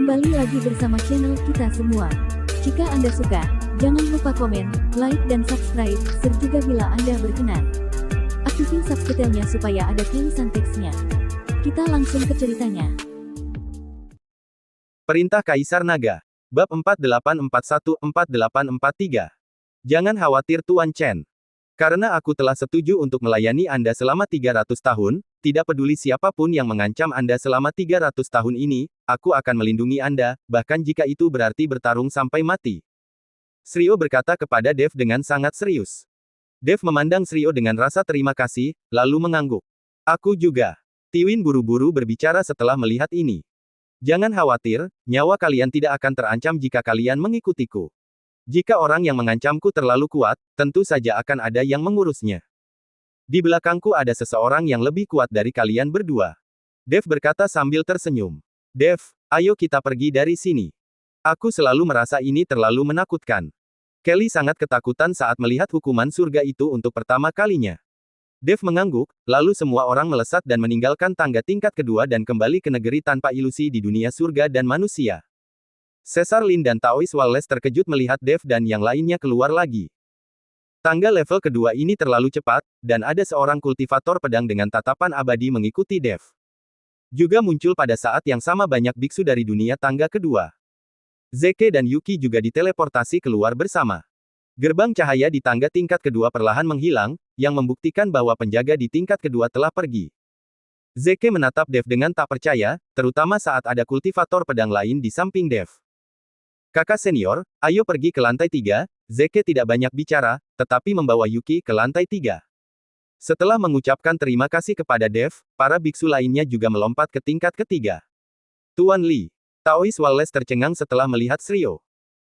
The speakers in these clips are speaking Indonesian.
Kembali lagi bersama channel kita semua. Jika Anda suka, jangan lupa komen, like dan subscribe, serta bila Anda berkenan, aktifin subtitlenya supaya ada tulisan teksnya. Kita langsung ke ceritanya. Perintah Kaisar Naga. Bab 4841-4843. Jangan khawatir Tuan Chen. Karena aku telah setuju untuk melayani Anda selama 300 tahun, tidak peduli siapapun yang mengancam Anda selama 300 tahun ini, aku akan melindungi Anda, bahkan jika itu berarti bertarung sampai mati. Shiryo berkata kepada Dev dengan sangat serius. Dev memandang Shiryo dengan rasa terima kasih, lalu mengangguk. Aku juga. Tiwin buru-buru berbicara setelah melihat ini. Jangan khawatir, nyawa kalian tidak akan terancam jika kalian mengikutiku. Jika orang yang mengancamku terlalu kuat, tentu saja akan ada yang mengurusnya. Di belakangku ada seseorang yang lebih kuat dari kalian berdua. Dev berkata sambil tersenyum. Dev, ayo kita pergi dari sini. Aku selalu merasa ini terlalu menakutkan. Kelly sangat ketakutan saat melihat hukuman surga itu untuk pertama kalinya. Dev mengangguk, lalu semua orang melesat dan meninggalkan tangga tingkat kedua dan kembali ke negeri tanpa ilusi di dunia surga dan manusia. Caesar Lin dan Taoist Wallace terkejut melihat Dev dan yang lainnya keluar lagi. Tangga level kedua ini terlalu cepat, dan ada seorang kultivator pedang dengan tatapan abadi mengikuti Dev. Juga muncul pada saat yang sama banyak biksu dari dunia tangga kedua. Zeke dan Yuki juga diteleportasi keluar bersama. Gerbang cahaya di tangga tingkat kedua perlahan menghilang, yang membuktikan bahwa penjaga di tingkat kedua telah pergi. Zeke menatap Dev dengan tak percaya, terutama saat ada kultivator pedang lain di samping Dev. Kakak senior, ayo pergi ke lantai 3, Zeke tidak banyak bicara, tetapi membawa Yuki ke lantai 3. Setelah mengucapkan terima kasih kepada Dev, para biksu lainnya juga melompat ke tingkat ketiga. Tuan Li. Taoist Wallace tercengang setelah melihat Shiryo.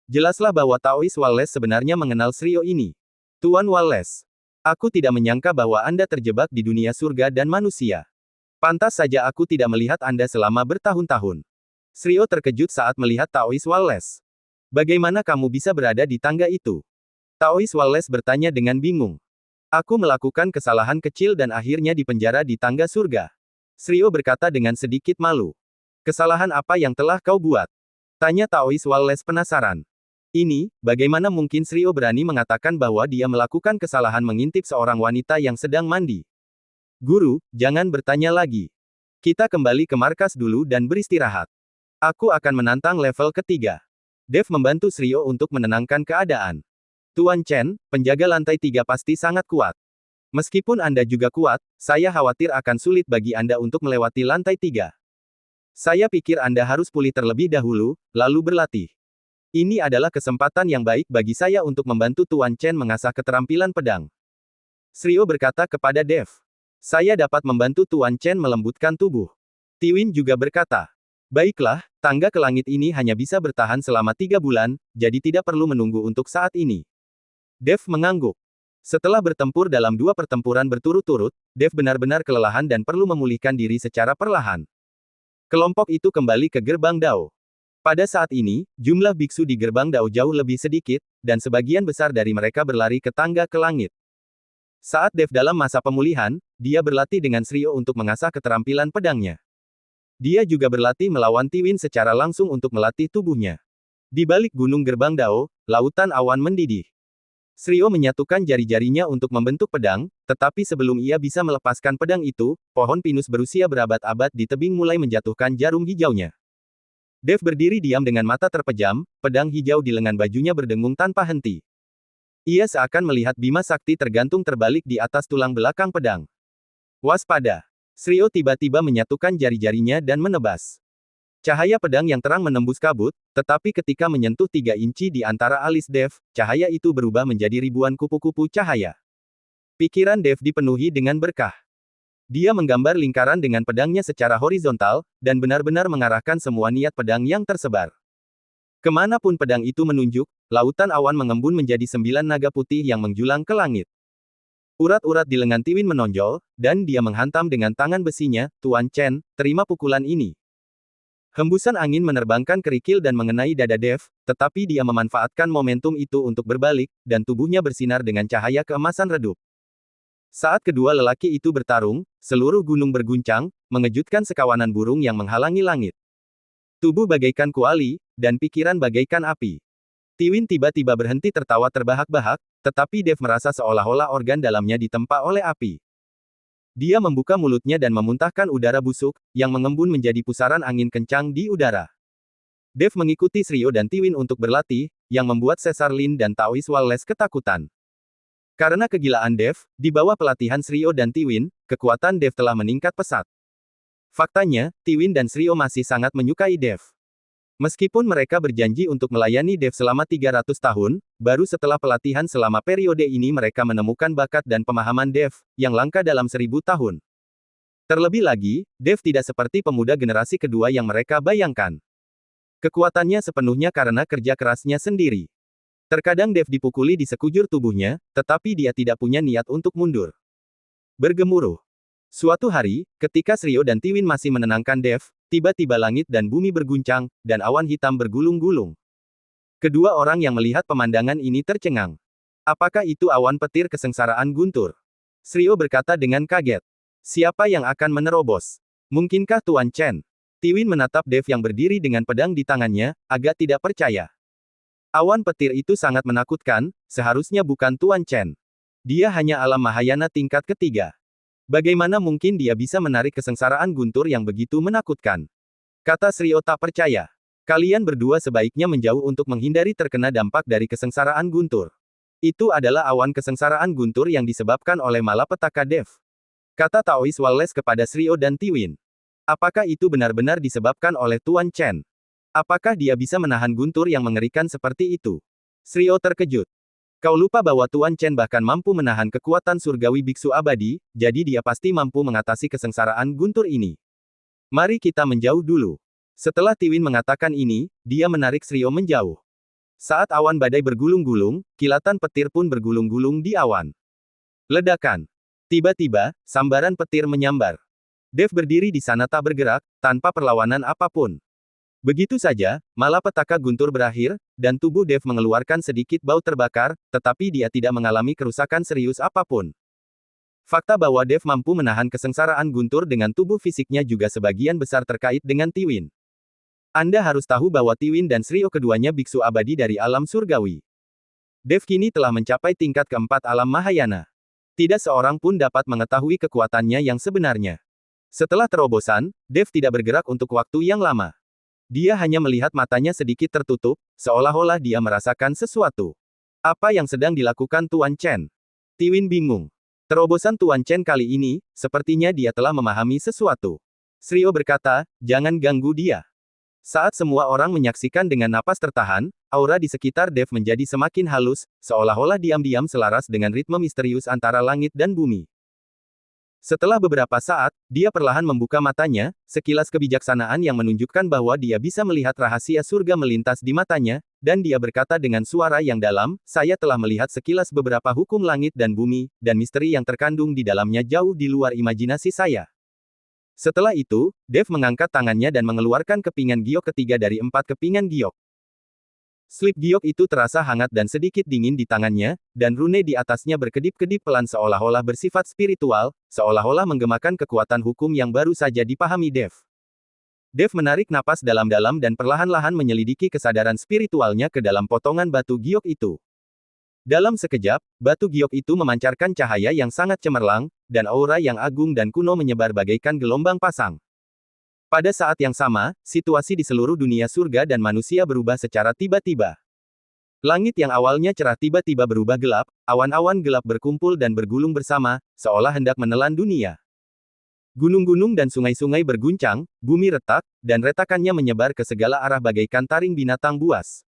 Jelaslah bahwa Taoist Wallace sebenarnya mengenal Shiryo ini. Tuan Wallace. Aku tidak menyangka bahwa Anda terjebak di dunia surga dan manusia. Pantas saja aku tidak melihat Anda selama bertahun-tahun. Shiryo terkejut saat melihat Taoist Wallace. Bagaimana kamu bisa berada di tangga itu? Taoist Wallace bertanya dengan bingung. Aku melakukan kesalahan kecil dan akhirnya dipenjara di tangga surga. Shiryo berkata dengan sedikit malu. Kesalahan apa yang telah kau buat? Tanya Taoist Wallace penasaran. Ini, bagaimana mungkin Shiryo berani mengatakan bahwa dia melakukan kesalahan mengintip seorang wanita yang sedang mandi? Guru, jangan bertanya lagi. Kita kembali ke markas dulu dan beristirahat. Aku akan menantang level ketiga. Dev membantu Shiryo untuk menenangkan keadaan. Tuan Chen, penjaga lantai 3 pasti sangat kuat. Meskipun Anda juga kuat, saya khawatir akan sulit bagi Anda untuk melewati lantai 3. Saya pikir Anda harus pulih terlebih dahulu, lalu berlatih. Ini adalah kesempatan yang baik bagi saya untuk membantu Tuan Chen mengasah keterampilan pedang. Shiryo berkata kepada Dev. Saya dapat membantu Tuan Chen melembutkan tubuh. Tiwin juga berkata. Baiklah, tangga ke langit ini hanya bisa bertahan selama 3 bulan, jadi tidak perlu menunggu untuk saat ini. Dev mengangguk. Setelah bertempur dalam 2 pertempuran berturut-turut, Dev benar-benar kelelahan dan perlu memulihkan diri secara perlahan. Kelompok itu kembali ke gerbang Dao. Pada saat ini, jumlah biksu di gerbang Dao jauh lebih sedikit, dan sebagian besar dari mereka berlari ke tangga ke langit. Saat Dev dalam masa pemulihan, dia berlatih dengan Shiryo untuk mengasah keterampilan pedangnya. Dia juga berlatih melawan Tiwin secara langsung untuk melatih tubuhnya. Di balik gunung gerbang Dao, lautan awan mendidih. Shiryo menyatukan jari-jarinya untuk membentuk pedang, tetapi sebelum ia bisa melepaskan pedang itu, pohon pinus berusia berabad-abad di tebing mulai menjatuhkan jarum hijaunya. Dev berdiri diam dengan mata terpejam, pedang hijau di lengan bajunya berdengung tanpa henti. Ia seakan melihat bima sakti tergantung terbalik di atas tulang belakang pedang. Waspada! Shiryo tiba-tiba menyatukan jari-jarinya dan menebas. Cahaya pedang yang terang menembus kabut, tetapi ketika menyentuh 3 inci di antara alis Dev, cahaya itu berubah menjadi ribuan kupu-kupu cahaya. Pikiran Dev dipenuhi dengan berkah. Dia menggambar lingkaran dengan pedangnya secara horizontal, dan benar-benar mengarahkan semua niat pedang yang tersebar. Kemanapun pedang itu menunjuk, lautan awan mengembun menjadi 9 naga putih yang menjulang ke langit. Urat-urat di lengan Tiwin menonjol, dan dia menghantam dengan tangan besinya, Tuan Chen, terima pukulan ini. Hembusan angin menerbangkan kerikil dan mengenai dada Dev, tetapi dia memanfaatkan momentum itu untuk berbalik, dan tubuhnya bersinar dengan cahaya keemasan redup. Saat kedua lelaki itu bertarung, seluruh gunung berguncang, mengejutkan sekawanan burung yang menghalangi langit. Tubuh bagaikan kuali, dan pikiran bagaikan api. Tiwin tiba-tiba berhenti tertawa terbahak-bahak, tetapi Dev merasa seolah-olah organ dalamnya ditempa oleh api. Dia membuka mulutnya dan memuntahkan udara busuk, yang mengembun menjadi pusaran angin kencang di udara. Dev mengikuti Shiryo dan Tiwin untuk berlatih, yang membuat Caesar Lin dan Taois Wallace ketakutan. Karena kegilaan Dev, di bawah pelatihan Shiryo dan Tiwin, kekuatan Dev telah meningkat pesat. Faktanya, Tiwin dan Shiryo masih sangat menyukai Dev. Meskipun mereka berjanji untuk melayani Dev selama 300 tahun, baru setelah pelatihan selama periode ini mereka menemukan bakat dan pemahaman Dev, yang langka dalam 1000 tahun. Terlebih lagi, Dev tidak seperti pemuda generasi kedua yang mereka bayangkan. Kekuatannya sepenuhnya karena kerja kerasnya sendiri. Terkadang Dev dipukuli di sekujur tubuhnya, tetapi dia tidak punya niat untuk mundur. Bergemuruh. Suatu hari, ketika Shiryo dan Tiwin masih menenangkan Dev, tiba-tiba langit dan bumi berguncang, dan awan hitam bergulung-gulung. Kedua orang yang melihat pemandangan ini tercengang. Apakah itu awan petir kesengsaraan guntur? Shiryo berkata dengan kaget. Siapa yang akan menerobos? Mungkinkah Tuan Chen? Tiwin menatap Dev yang berdiri dengan pedang di tangannya, agak tidak percaya. Awan petir itu sangat menakutkan, seharusnya bukan Tuan Chen. Dia hanya alam Mahayana tingkat ketiga. Bagaimana mungkin dia bisa menarik kesengsaraan guntur yang begitu menakutkan? Kata Shiryo tak percaya. Kalian berdua sebaiknya menjauh untuk menghindari terkena dampak dari kesengsaraan guntur. Itu adalah awan kesengsaraan guntur yang disebabkan oleh malapetaka Dev. Kata Taois Wallace kepada Shiryo dan Tiwin. Apakah itu benar-benar disebabkan oleh Tuan Chen? Apakah dia bisa menahan guntur yang mengerikan seperti itu? Shiryo terkejut. Kau lupa bahwa Tuan Chen bahkan mampu menahan kekuatan surgawi biksu abadi, jadi dia pasti mampu mengatasi kesengsaraan guntur ini. Mari kita menjauh dulu. Setelah Tiwin mengatakan ini, dia menarik Shiryo menjauh. Saat awan badai bergulung-gulung, kilatan petir pun bergulung-gulung di awan. Ledakan. Tiba-tiba, sambaran petir menyambar. Dev berdiri di sana tak bergerak, tanpa perlawanan apapun. Begitu saja, malapetaka guntur berakhir, dan tubuh Dev mengeluarkan sedikit bau terbakar, tetapi dia tidak mengalami kerusakan serius apapun. Fakta bahwa Dev mampu menahan kesengsaraan guntur dengan tubuh fisiknya juga sebagian besar terkait dengan Tiwin. Anda harus tahu bahwa Tiwin dan Shiryo keduanya biksu abadi dari alam surgawi. Dev kini telah mencapai tingkat keempat alam Mahayana. Tidak seorang pun dapat mengetahui kekuatannya yang sebenarnya. Setelah terobosan, Dev tidak bergerak untuk waktu yang lama. Dia hanya melihat matanya sedikit tertutup, seolah-olah dia merasakan sesuatu. Apa yang sedang dilakukan Tuan Chen? Tiwin bingung. Terobosan Tuan Chen kali ini, sepertinya dia telah memahami sesuatu. Shiryo berkata, jangan ganggu dia. Saat semua orang menyaksikan dengan napas tertahan, aura di sekitar Dev menjadi semakin halus, seolah-olah diam-diam selaras dengan ritme misterius antara langit dan bumi. Setelah beberapa saat, dia perlahan membuka matanya, sekilas kebijaksanaan yang menunjukkan bahwa dia bisa melihat rahasia surga melintas di matanya, dan dia berkata dengan suara yang dalam, saya telah melihat sekilas beberapa hukum langit dan bumi, dan misteri yang terkandung di dalamnya jauh di luar imajinasi saya. Setelah itu, Dev mengangkat tangannya dan mengeluarkan kepingan giok ketiga dari 4 kepingan giok. Slip giok itu terasa hangat dan sedikit dingin di tangannya, dan rune di atasnya berkedip-kedip pelan seolah-olah bersifat spiritual, seolah-olah menggemakan kekuatan hukum yang baru saja dipahami Dev. Dev menarik napas dalam-dalam dan perlahan-lahan menyelidiki kesadaran spiritualnya ke dalam potongan batu giok itu. Dalam sekejap, batu giok itu memancarkan cahaya yang sangat cemerlang, dan aura yang agung dan kuno menyebar bagaikan gelombang pasang. Pada saat yang sama, situasi di seluruh dunia surga dan manusia berubah secara tiba-tiba. Langit yang awalnya cerah tiba-tiba berubah gelap, awan-awan gelap berkumpul dan bergulung bersama, seolah hendak menelan dunia. Gunung-gunung dan sungai-sungai berguncang, bumi retak, dan retakannya menyebar ke segala arah bagaikan taring binatang buas.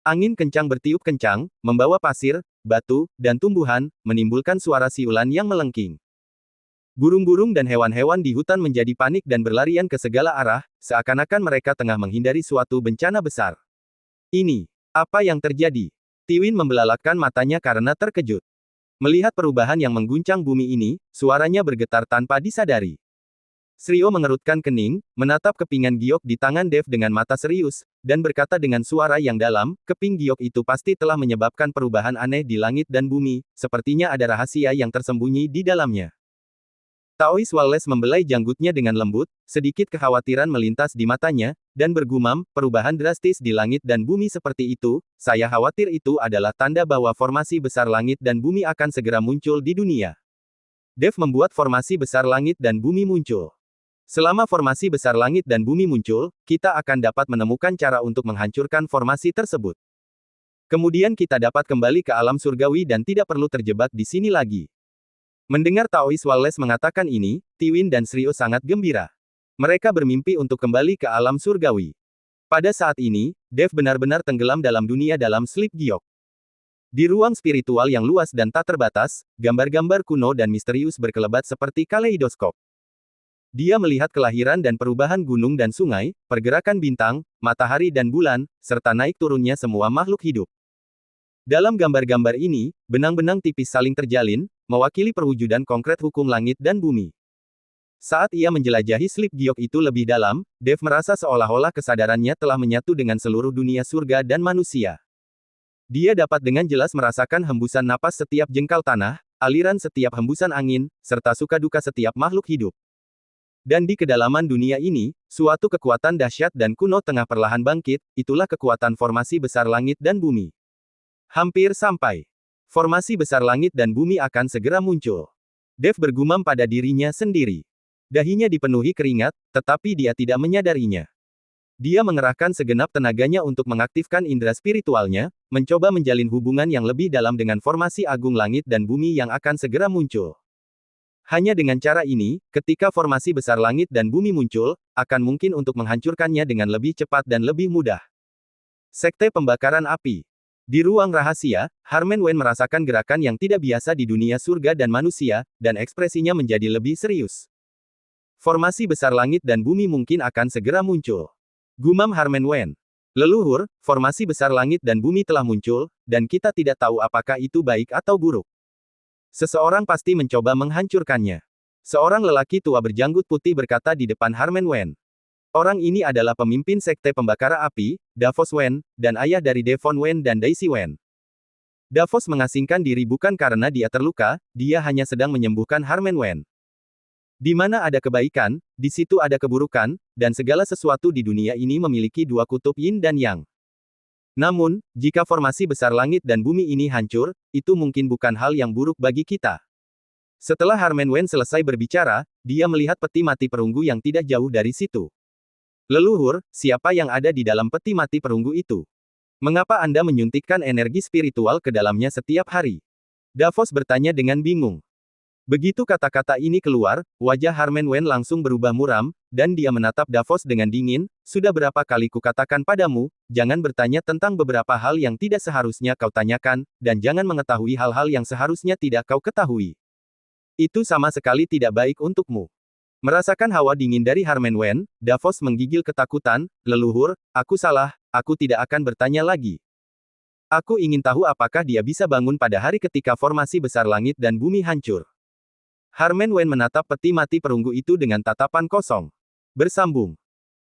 Angin kencang bertiup kencang, membawa pasir, batu, dan tumbuhan, menimbulkan suara siulan yang melengking. Burung-burung dan hewan-hewan di hutan menjadi panik dan berlarian ke segala arah, seakan-akan mereka tengah menghindari suatu bencana besar. Ini, apa yang terjadi? Tiwin membelalakkan matanya karena terkejut. Melihat perubahan yang mengguncang bumi ini, suaranya bergetar tanpa disadari. Shiryo mengerutkan kening, menatap kepingan giok di tangan Dev dengan mata serius, dan berkata dengan suara yang dalam, keping giok itu pasti telah menyebabkan perubahan aneh di langit dan bumi, sepertinya ada rahasia yang tersembunyi di dalamnya. Taois Wallace membelai janggutnya dengan lembut, sedikit kekhawatiran melintas di matanya, dan bergumam, perubahan drastis di langit dan bumi seperti itu, saya khawatir itu adalah tanda bahwa formasi besar langit dan bumi akan segera muncul di dunia. Dev membuat formasi besar langit dan bumi muncul. Selama formasi besar langit dan bumi muncul, kita akan dapat menemukan cara untuk menghancurkan formasi tersebut. Kemudian kita dapat kembali ke alam surgawi dan tidak perlu terjebak di sini lagi. Mendengar Taois Wallace mengatakan ini, Tiwin dan Shiryu sangat gembira. Mereka bermimpi untuk kembali ke alam surgawi. Pada saat ini, Dev benar-benar tenggelam dalam dunia dalam sleep giok. Di ruang spiritual yang luas dan tak terbatas, gambar-gambar kuno dan misterius berkelebat seperti kaleidoskop. Dia melihat kelahiran dan perubahan gunung dan sungai, pergerakan bintang, matahari dan bulan, serta naik turunnya semua makhluk hidup. Dalam gambar-gambar ini, benang-benang tipis saling terjalin, mewakili perwujudan konkret hukum langit dan bumi. Saat ia menjelajahi sleep giok itu lebih dalam, Dev merasa seolah-olah kesadarannya telah menyatu dengan seluruh dunia surga dan manusia. Dia dapat dengan jelas merasakan hembusan napas setiap jengkal tanah, aliran setiap hembusan angin, serta suka-duka setiap makhluk hidup. Dan di kedalaman dunia ini, suatu kekuatan dahsyat dan kuno tengah perlahan bangkit, itulah kekuatan formasi besar langit dan bumi. Hampir sampai. Formasi besar langit dan bumi akan segera muncul. Dev bergumam pada dirinya sendiri. Dahinya dipenuhi keringat, tetapi dia tidak menyadarinya. Dia mengerahkan segenap tenaganya untuk mengaktifkan indera spiritualnya, mencoba menjalin hubungan yang lebih dalam dengan formasi agung langit dan bumi yang akan segera muncul. Hanya dengan cara ini, ketika formasi besar langit dan bumi muncul, akan mungkin untuk menghancurkannya dengan lebih cepat dan lebih mudah. Sekte Pembakaran Api. Di ruang rahasia, Harmen Wen merasakan gerakan yang tidak biasa di dunia surga dan manusia, dan ekspresinya menjadi lebih serius. Formasi besar langit dan bumi mungkin akan segera muncul. Gumam Harmen Wen. Leluhur, formasi besar langit dan bumi telah muncul, dan kita tidak tahu apakah itu baik atau buruk. Seseorang pasti mencoba menghancurkannya. Seorang lelaki tua berjanggut putih berkata di depan Harmen Wen. Orang ini adalah pemimpin Sekte Pembakara Api, Davos Wen, dan ayah dari Devon Wen dan Daisy Wen. Davos mengasingkan diri bukan karena dia terluka, dia hanya sedang menyembuhkan Harmen Wen. Di mana ada kebaikan, di situ ada keburukan, dan segala sesuatu di dunia ini memiliki dua kutub yin dan yang. Namun, jika formasi besar langit dan bumi ini hancur, itu mungkin bukan hal yang buruk bagi kita. Setelah Harmen Wen selesai berbicara, dia melihat peti mati perunggu yang tidak jauh dari situ. Leluhur, siapa yang ada di dalam peti mati perunggu itu? Mengapa Anda menyuntikkan energi spiritual ke dalamnya setiap hari? Davos bertanya dengan bingung. Begitu kata-kata ini keluar, wajah Harmen Wen langsung berubah muram, dan dia menatap Davos dengan dingin. Sudah berapa kali kukatakan padamu, jangan bertanya tentang beberapa hal yang tidak seharusnya kau tanyakan, dan jangan mengetahui hal-hal yang seharusnya tidak kau ketahui. Itu sama sekali tidak baik untukmu. Merasakan hawa dingin dari Harmen Wen, Davos menggigil ketakutan. Leluhur, aku salah, aku tidak akan bertanya lagi. Aku ingin tahu apakah dia bisa bangun pada hari ketika formasi besar langit dan bumi hancur. Harmen Wen menatap peti mati perunggu itu dengan tatapan kosong. Bersambung.